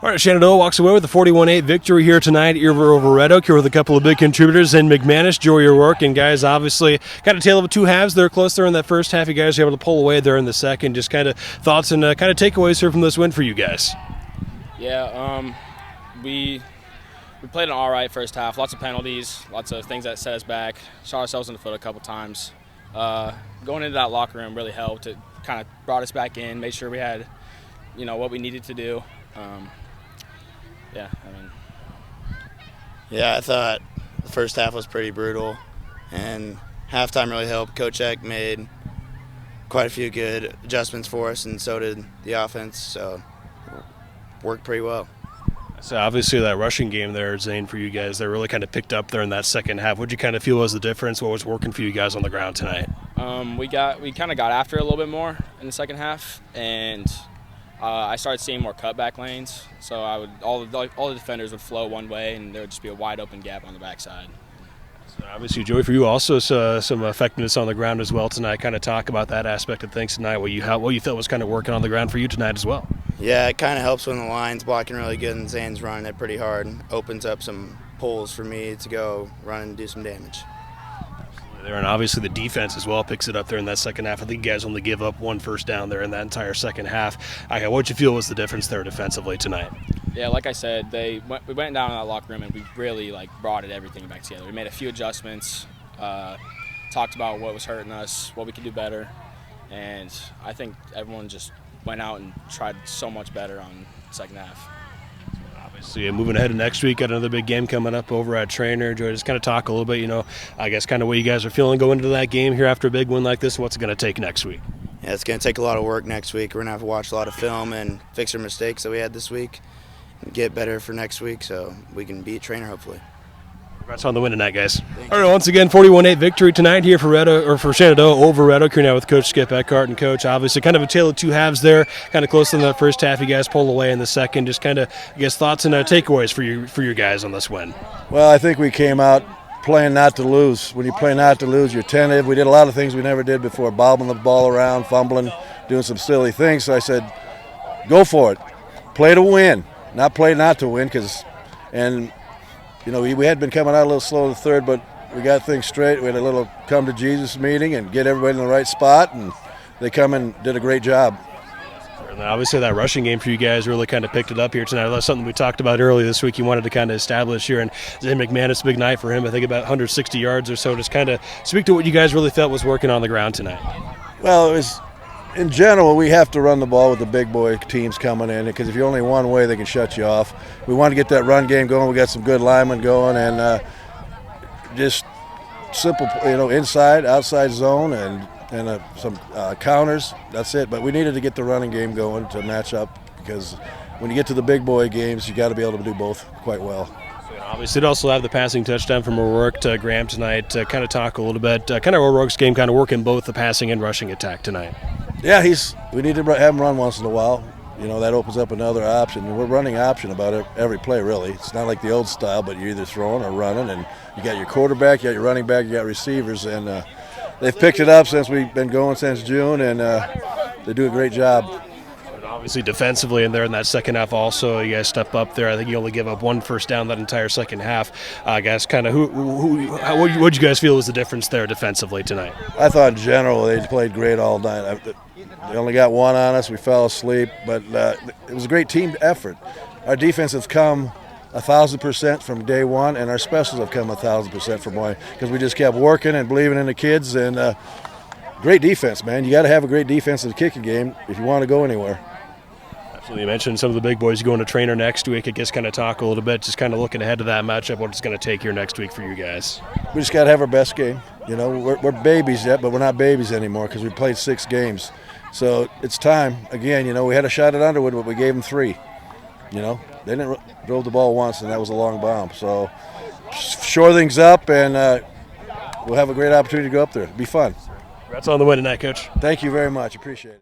All right, Shenandoah walks away with a 41-8 victory here tonight over Red Oak. Here with a couple of big contributors in McManus. Enjoy your work. And guys, obviously, kind of tale of two halves. They're close there in that first half. You guys were able to pull away there in the second. Just kind of thoughts and kind of takeaways here from this win for you guys. Yeah, we played an all right first half. Lots of penalties, lots of things that set us back. Shot ourselves in the foot a couple times. Going into that locker room really helped. It kind of brought us back in, made sure we had, what we needed to do. Yeah, I thought the first half was pretty brutal, and halftime really helped. Coach Eck made quite a few good adjustments for us, and so did the offense, so worked pretty well. So obviously that rushing game there, Zane, for you guys, that really kind of picked up there in that second half. What did you kind of feel was the difference? What was working for you guys on the ground tonight? We kind of got after it a little bit more in the second half, and I started seeing more cutback lanes. So all the defenders would flow one way, and there would just be a wide open gap on the backside. So obviously, Joey, for you also some effectiveness on the ground as well tonight. Kind of talk about that aspect of things tonight. What you felt was kind of working on the ground for you tonight as well. Yeah, it kind of helps when the line's blocking really good and Zane's running it pretty hard. Opens up some pulls for me to go run and do some damage. There, and obviously the defense as well picks it up there in that second half. I think you guys only give up one first down there in that entire second half. What did you feel was the difference there defensively tonight? Yeah, like I said, we went down in that locker room and we really brought everything back together. We made a few adjustments, talked about what was hurting us, what we could do better, and I think everyone just went out and tried so much better on the second half. Obviously, moving ahead to next week, got another big game coming up over at Trainer. Joy, just kind of talk a little bit, I guess kind of what you guys are feeling going into that game here after a big win like this. What's it going to take next week? Yeah, it's going to take a lot of work next week. We're going to have to watch a lot of film and fix our mistakes that we had this week and get better for next week so we can beat Trainer hopefully. Congrats on the win tonight, guys. All right, once again, 41-8 victory tonight here for Shenandoah over Red Oak. Here now with Coach Skip Eckhart and Coach. Obviously, kind of a tale of two halves there. Kind of close in the first half. You guys pulled away in the second. Just kind of, thoughts and takeaways for your guys on this win. Well, I think we came out playing not to lose. When you play not to lose, you're tentative. We did a lot of things we never did before, bobbing the ball around, fumbling, doing some silly things. So I said, go for it. Play to win, not play not to win. We had been coming out a little slow in the third, but we got things straight. We had a little come to Jesus meeting and get everybody in the right spot, and they come and did a great job. And obviously that rushing game for you guys really kind of picked it up here tonight. That's something we talked about earlier this week. You wanted to kind of establish here, and Zane McManus, big night for him. I think about 160 yards or so. Just kind of speak to what you guys really felt was working on the ground tonight. Well, it was, in general, we have to run the ball with the big boy teams coming in because if you're only one way, they can shut you off. We want to get that run game going. We got some good linemen going and just simple, inside, outside zone and some counters. That's it. But we needed to get the running game going to match up because when you get to the big boy games, you got to be able to do both quite well. Obviously, they'd also have the passing touchdown from O'Rourke to Graham tonight. Kind of talk a little bit, kind of O'Rourke's game, kind of working both the passing and rushing attack tonight. Yeah, we need to have him run once in a while. That opens up another option. We're running option about every play, really. It's not like the old style, but you're either throwing or running, and you got your quarterback, you got your running back, you got receivers, and they've picked it up since we've been going since June, and they do a great job. Obviously, defensively in there in that second half also, you guys step up there. I think you only give up one first down that entire second half. Guys, kind of what did you guys feel was the difference there defensively tonight? I thought in general they played great all night. They only got one on us. We fell asleep, but it was a great team effort. Our defense has come 1,000% from day one, and our specials have come 1,000% from one because we just kept working and believing in the kids. And great defense, man. You got to have a great defense in the kicking game if you want to go anywhere. You mentioned some of the big boys going to Trainer next week. I guess kind of talk a little bit, just kind of looking ahead to that matchup, what it's going to take here next week for you guys. We just got to have our best game. We're babies yet, but we're not babies anymore because we played 6 games. So it's time. Again, we had a shot at Underwood, but we gave them 3. They didn't drove the ball once, and that was a long bomb. So shore things up, and we'll have a great opportunity to go up there. It'll be fun. Congrats on the win tonight, Coach. Thank you very much. Appreciate it.